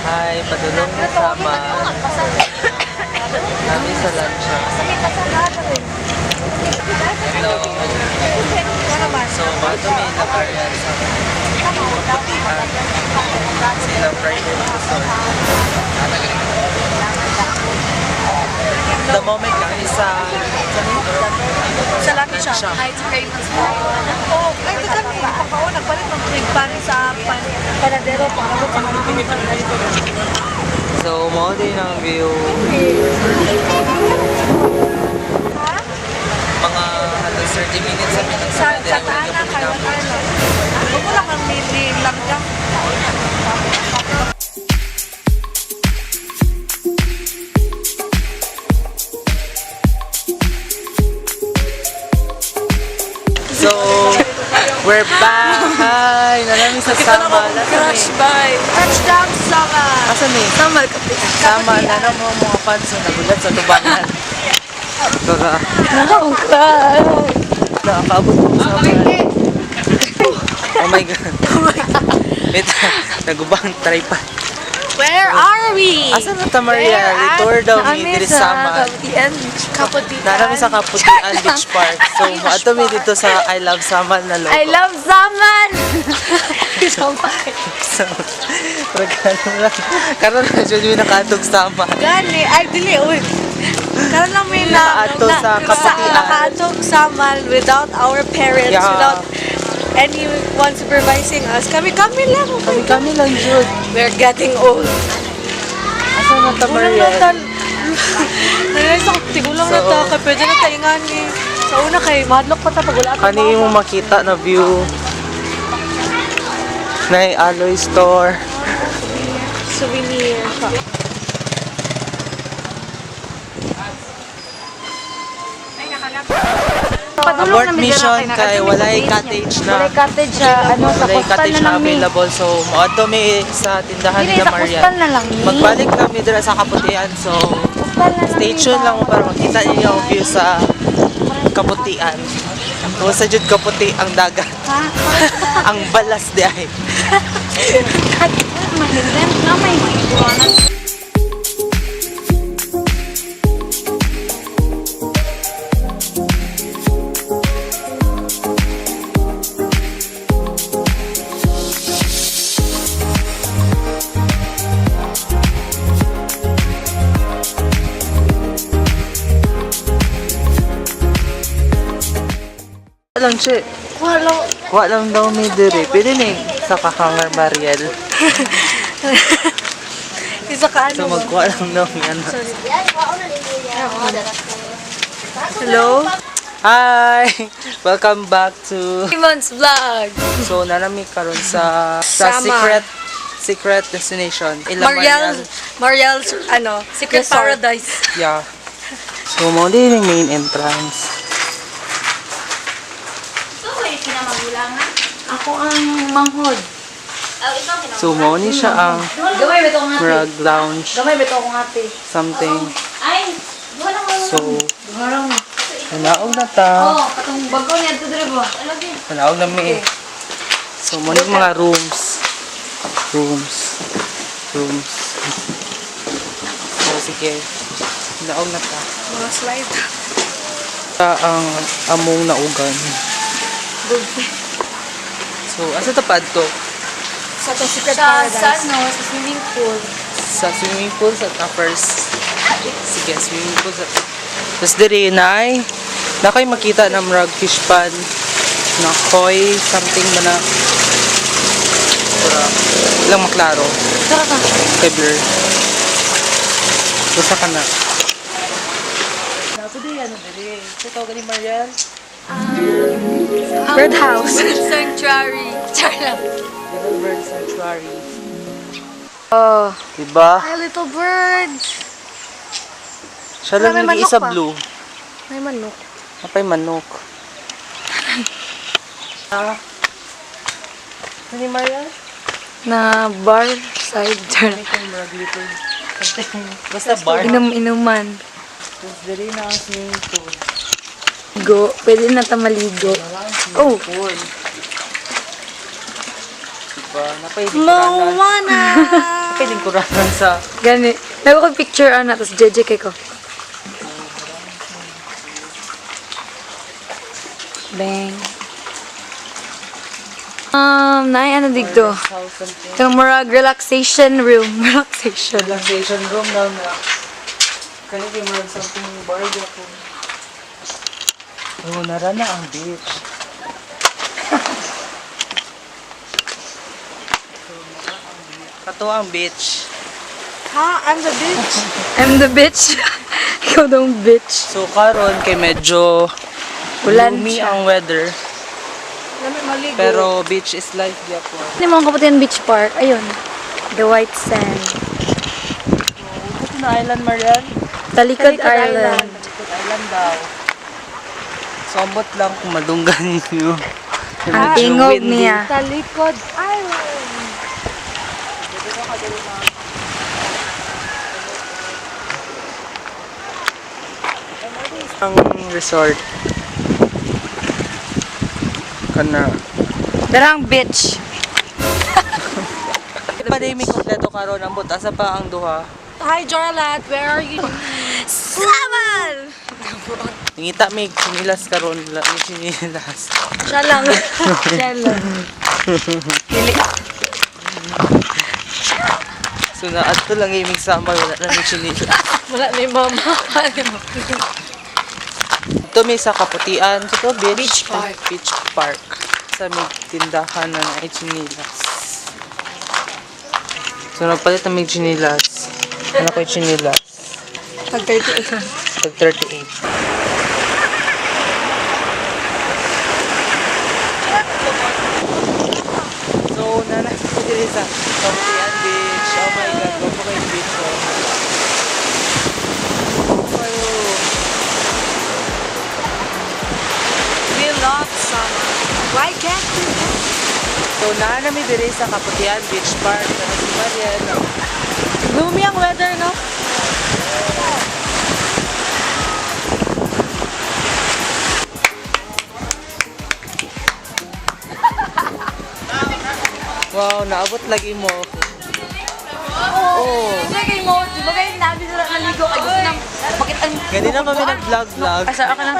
Hi, padulong na sama. Kami sa lunch. Hello. So, bato may nakaryan sa kaputihan. Sila private resort. The moment lang isa Sa lapit siya. Hi, it's Raymond's Pride. Oo, ay, di kami. Pagkaon, nagpalit ng trig pan sa panadero. Pangabot sa mga So, mo din ang view. Ha? Mga halos 30 minutes sa pinag Sa Taana, Carlos. Huwag mo lang ang mili lang dyan. So, we're back! Hi! Nalamig sa Samal. Crush by. Touchdown, Samal. Asan eh? Samal, kapit. Samal. Ano mo mga fans na nagulat sa tubangan? Kaka. Nakakal. Nakakabot mo sa Samal. Oh my God. Wait, nagubang tripod. Where are we? Asan na ta Maria? Retour daw ni diri Samal. Kaputian. Narami sa Kaputian Beach Park. So, ato mi dito sa I Love Samal na logo. I love Samal. So, regalo lang. Karon na dyan yung nakatog Samal. Gani, ay dili, uy. Karon lang may Nakaato sa Kaputian. Nakaato Samal without our parents, Yeah. without anyone supervising us. Kami lang. Kami lang, Jude. We're getting old. Asan na ta Maria? Tigulang na So, ta. Kaya pwede na taingan ni. Sa una kay, madlock pa ta pag wala ta. Kani mo makita na view na Alloy Store. Souvenir shop. Abort mission kay walay cottage na. Walay cottage siya, ano, sa Walay coastal cottage na na lang ni. available. So, moadto mi sa tindahan Dili, nila sa Marian. coastal na lang ni. Magbalik lang mi dira sa Kaputian. So, Coastal na lang stay ni tuned ba? lang mo para makita niyo yung view sa Kaputian. Kung sa jud kaputi ang dagat. Ha? Ang balas di ay. Mahirap na may buwanan. Alam siya. Wala. Walang daw mi diri. Pwede ni sa kahangar Mariel. Isa ka So, ano. magkuha lang daw mi ano. Hello? Hi! Welcome back to... Raymond's vlog. So, nanami karon sa Sama. secret destination. Ilang Mariel's, ano, Secret Resort. Paradise. Yeah. So, mo din yung main entrance. Ako ang manghod. So, mo ni siya ang Gamay beto ko ngati. Murag lounge Gamay beto ko ngati. something. Ay, duha lang mo. So, Harang. hanaog na ta. Oh, katong bago niya to dire ba? Alagi. Hanaog na mi. So, mo ni mga rooms. Rooms. So, sige. Hanaog na ta. Mga slide. Ta ang among naugan. So, asa tapad to? Sa itong Secret Sa Paradise. sa swimming pool. Sa swimming pool sa first. Sige, swimming pool sa... Tapos diri na kayo makita ng rug fish pan na koi, something ba na para lang maklaro. Tara ka. Kay blur. Basta ka na. Nato di ano diri. Ito tawag ni Mariel. Birdhouse. Sanctuary. Charla. Little Bird Sanctuary. Oh. Diba? Hi, little bird. Siya lang May yung manok isa pa. blue. May manok. Napay manok. Ano ni Mariel? Na bar side charla. Basta bar. Inuman. Tapos dali na ang swimming pool. Go. Pwede na ta maligo. Oh. Pool. Diba? Napay di Moana! Napay lingkuranan sa... Gani. Nago ko picture ana, tapos JJ kay ko. Bang. Nay, ano dito? House something. Itong murag relaxation room. Relaxation. Relaxation room daw na. Kaya di mo something barge ako. Oh, narana ang beach. Kato ang beach. Ha? I'm the bitch. I'm the bitch. Ikaw daw ang bitch. So karon kay medyo Ulan gloomy siya. ang weather. Lamig maligo. Pero beach is life di ako. Hindi mo ang Kaputian Beach Park. Ayun. The White Sand. Ito na island, Marian. Talikod Talikod Island. Talikod Island daw. Sombot lang kung madunggan niyo. Ang tingog niya. Talikod Island. Ang resort. Kana. Darang bitch. Pa day may kompleto karon ang asa pa ang duha. Hi, Jorlat. Where are you? Saman! Ngita may sinilas karon, may sinilas. Siya lang. Siya lang. So na adto lang imig sama wala na may sinilas. Wala ni mama. Ito may sa Kaputian, ito Beach Park. Beach Park. Sa may tindahan na na sinilas. So nagpalit na may sinilas. Ano ko yung sinilas? Pag 38. Tag 38. So, nanasa ko dito sa Kaputian Beach. Oh my God, go po kayo beach. Oh. We love summer. Why can't we? So, naanami dito sa Kaputian Beach Park. Pero si Marian, gloomy ang weather, no? Wow, naabot lagi mo. Oh. Sige mo. Di ba kayo nabi sa naligo? Ay, gusto nang... Bakit ang... Ganito kami nag-vlog-vlog. Asa ako ng